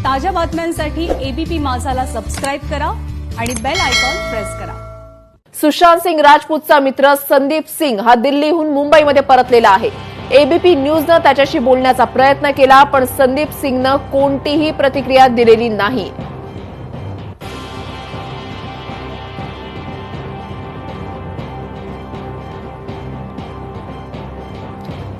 ताज्या बातम्यांसाठी ABP माझाला subscribe करा आणि बेल आयकॉन प्रेस करा। सुशांत सिंग राजपूतचा मित्र संदीप सिंग हा दिल्लीहून मुंबईमध्ये परतलेला आहे। एबीपी न्यूजनं त्याच्याशी बोलण्याचा प्रयत्न केला, पण संदीप सिंगनं कोणतीही प्रतिक्रिया दिलेली नाही।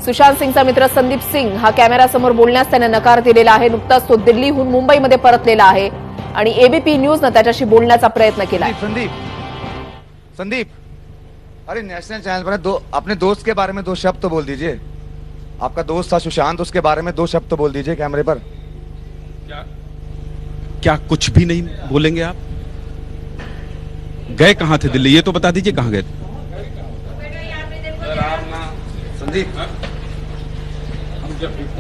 सुशांत सिंगचा मित्र संदीप सिंग हा कॅमेरासमोर बोलण्यास त्याने नकार दिलेला आहे। नुकताच तो दिल्लीहून मुंबईमध्ये परतलेला आहे आणि एबीपी न्यूजनं त्याच्याशी बोलण्याचा प्रयत्न केला। संदीप, अरे नेशनल चैनल पर अपने दोस्त के बारे में 2 शब्द तो बोल दीजिए। आपका दोस्त था सुशांत, उसके बारे में 2 शब्द तो बोल दीजिए कैमरे पर। क्या कुछ भी नहीं बोलेंगे आप? गए कहां थे दिल्ली, ये तो बता दीजिए कहां गए थे। संदीप,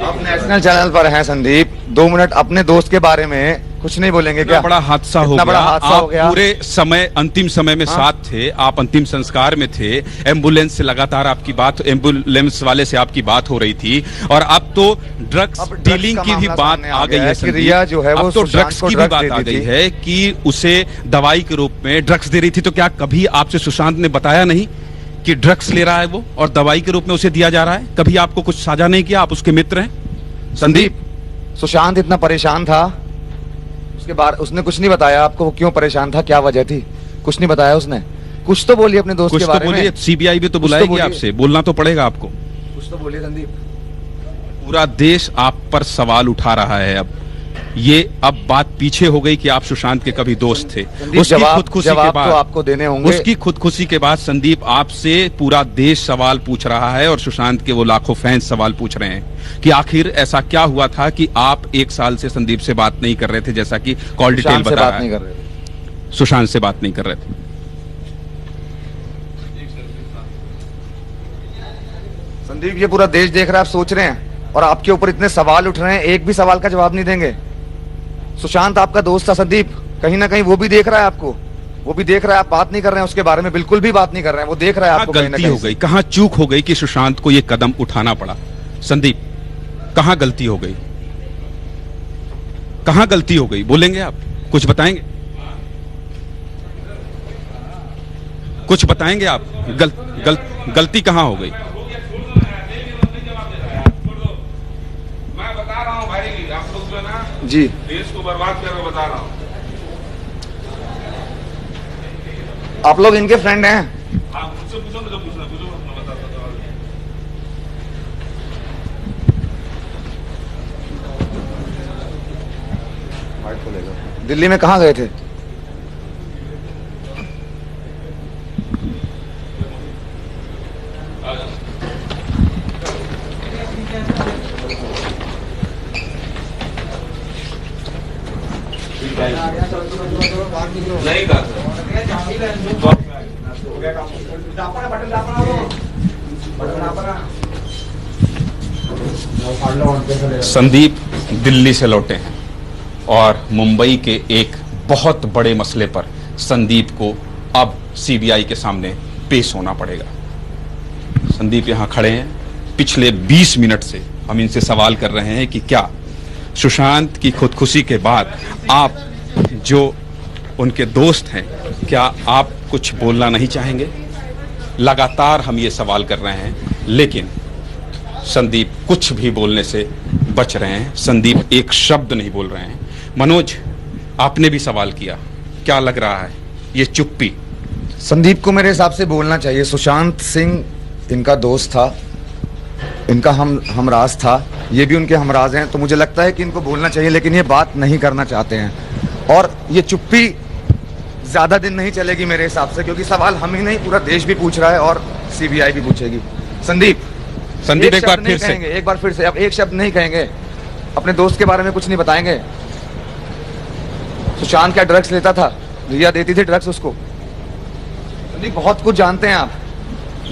आप नेशनल चैनल पर हैं संदीप, 2 मिनट अपने दोस्त के बारे में कुछ नहीं बोलेंगे क्या? बड़ा हादसा हो गया। बड़ा हादसा आप हो गया। पूरे समय, अंतिम समय में साथ थे, आप अंतिम संस्कार में थे, एम्बुलेंस से लगातार आपकी बात, एम्बुलेंस वाले से आपकी बात हो रही थी, और अब तो ड्रग्स डीलिंग की भी बात आ गई है। रिया जो है वो अब तो ड्रग्स की भी बात आ गई है कि उसे दवाई के रूप में ड्रग्स दे रही थी। तो क्या कभी आपसे सुशांत ने बताया नहीं कि ड्रग्स ले रहा है वो और दवाई के रूप में उसे दिया जा रहा है? कभी आपको कुछ साझा नहीं किया? आप उसके मित्र हैं। संदीप, सुशांत इतना परेशान था, उसके बाद उसने कुछ नहीं बताया आपको, वो क्यों परेशान था, क्या वजह थी? कुछ नहीं बताया उसने। कुछ तो बोलिए अपने दोस्त के बारे में। सीबीआई भी तो बुलाएगी आपसे, बोलना तो पड़ेगा आपको। कुछ तो बोलिए संदीप। पूरा देश आप पर सवाल उठा रहा है। अब ये बात पीछे हो गई कि आप सुशांत के कभी दोस्त थे। उसकी खुदकुशी के बाद तो आपको देने होंगे। उसकी खुदकुशी के बाद संदीप आपसे पूरा देश सवाल पूछ रहा है, और सुशांत के वो लाखों फैंस सवाल पूछ रहे हैं कि आखिर ऐसा क्या हुआ था कि आप 1 साल से संदीप से बात नहीं कर रहे थे, जैसा कि कॉल डिटेल बता रहा है। सुशांत से बात नहीं कर रहे थे। संदीप, ये पूरा देश देख रहा है, आप सोच रहे हैं, और आपके ऊपर इतने सवाल उठ रहे हैं, एक भी सवाल का जवाब नहीं देंगे। सुशांत आपका दोस्त था संदीप, कहीं ना कहीं वो भी देख रहा है आपको, वो भी देख रहा है, आप बात नहीं कर रहे हैं उसके बारे में, बिल्कुल भी बात नहीं कर रहे हैं, वो देख रहा है आपको। गलती हो गई, कहां चूक हो गई कि सुशांत को ये कदम उठाना पड़ा? संदीप, कहां गलती हो गई, कहां गलती हो गई? बोलेंगे आप? कुछ बताएंगे? कुछ बताएंगे आप? गलती कहां हो गई? आप लोग जो है ना जी, देश को बर्बाद करके बता रहा हूँ। आप लोग इनके फ्रेंड हैं? आप मुझसे पूछो ना, जो पूछना पूछो, मैं बताता हूँ। दिल्ली में कहाँ गए थे? नहीं कहा संदीप दिल्ली से लौटे हैं और मुंबई के एक बहुत बड़े मसले पर संदीप को अब सीबीआई के सामने पेश होना पड़ेगा। संदीप यहां खड़े हैं, पिछले 20 मिनट से हम इनसे सवाल कर रहे हैं कि क्या सुशांत की खुदकुशी के बाद आप जो उनके दोस्त हैं, क्या आप कुछ बोलना नहीं चाहेंगे? लगातार हम ये सवाल कर रहे हैं, लेकिन संदीप कुछ भी बोलने से बच रहे हैं। संदीप एक शब्द नहीं बोल रहे हैं। मनोज, आपने भी सवाल किया, क्या लग रहा है ये चुप्पी? संदीप को मेरे हिसाब से बोलना चाहिए। सुशांत सिंह इनका दोस्त था, इनका हमराज था, ये भी उनके हमराज हैं, तो मुझे लगता है कि इनको बोलना चाहिए, लेकिन ये बात नहीं करना चाहते हैं। और ये चुप्पी ज्यादा दिन नहीं चलेगी मेरे हिसाब से, क्योंकि सवाल हम ही नहीं, पूरा देश भी पूछ रहा है और सीबीआई भी पूछेगी। संदीप एक बार फिर से, एक बार फिर से, अब एक शब्द नहीं कहेंगे, अपने दोस्त के बारे में कुछ नहीं बताएंगे। सुशांत क्या ड्रग्स लेता था? रिया देती थी ड्रग्स उसको? संदीप, बहुत कुछ जानते हैं आप,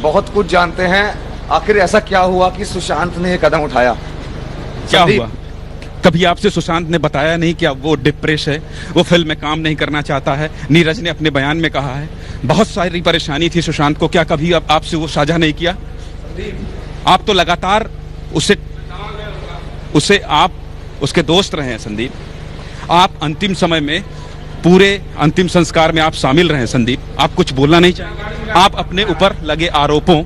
बहुत कुछ जानते हैं। आखिर ऐसा क्या हुआ कि सुशांत ने ये कदम उठाया? क्या हुआ? कभी आपसे सुशांत ने बताया नहीं कि अब वो डिप्रेस है, वो फिल्म में काम नहीं करना चाहता है? नीरज ने अपने बयान में कहा है बहुत सारी परेशानी थी सुशांत को, क्या कभी अब आपसे वो साझा नहीं किया? आप तो लगातार उसे आप उसके दोस्त रहे हैं संदीप। आप अंतिम समय में पूरे अंतिम संस्कार में आप शामिल रहे संदीप, आप कुछ बोलना नहीं चाहेंगे? आप अपने ऊपर लगे आरोपों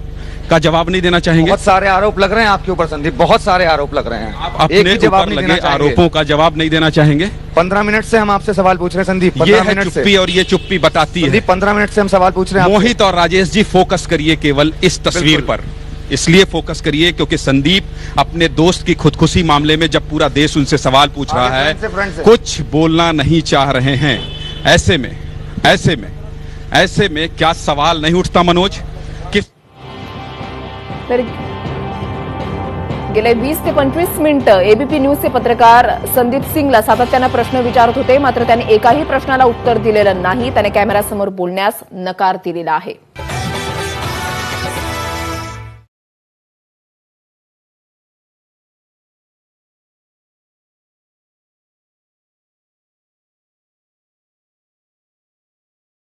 का जवाब नहीं देना चाहेंगे? बहुत सारे आरोप लग रहे हैं आपके ऊपर संदीप, बहुत सारे आरोप लग रहे हैं। आप एक अपने भी जवाब ऊपर नहीं लगे देना चाहेंगे। आरोपों का जवाब नहीं देना चाहेंगे? 15 मिनट से हम आपसे सवाल पूछ रहे हैं संदीप, ये 15 है मिनट चुप्पी से। और ये चुप्पी बताती है। संदीप 15 मिनट से हम सवाल पूछ रहे हैं आपसे। मोहित और राजेश जी फोकस करिए केवल इस तस्वीर बिल्कुल। पर, इसलिए फोकस करिए क्योंकि संदीप अपने दोस्त की खुदकुशी मामले में जब पूरा देश उनसे सवाल पूछ रहा है, फ्रंट से। कुछ बोलना नहीं चाह रहे हैं। ऐसे में क्या सवाल नहीं उठता मनोज? किस तर गेले 20 ते 25 मिनिटं एबीपी न्यूजचे पत्रकार संदीप सिंगला सातत्यानं प्रश्न विचारत होते, मात्र त्याने एकाही प्रश्नाला उत्तर दिलेलं नाही. त्याने कॅमेऱ्यासमोर बोलण्यास नकार दिलेला आहे.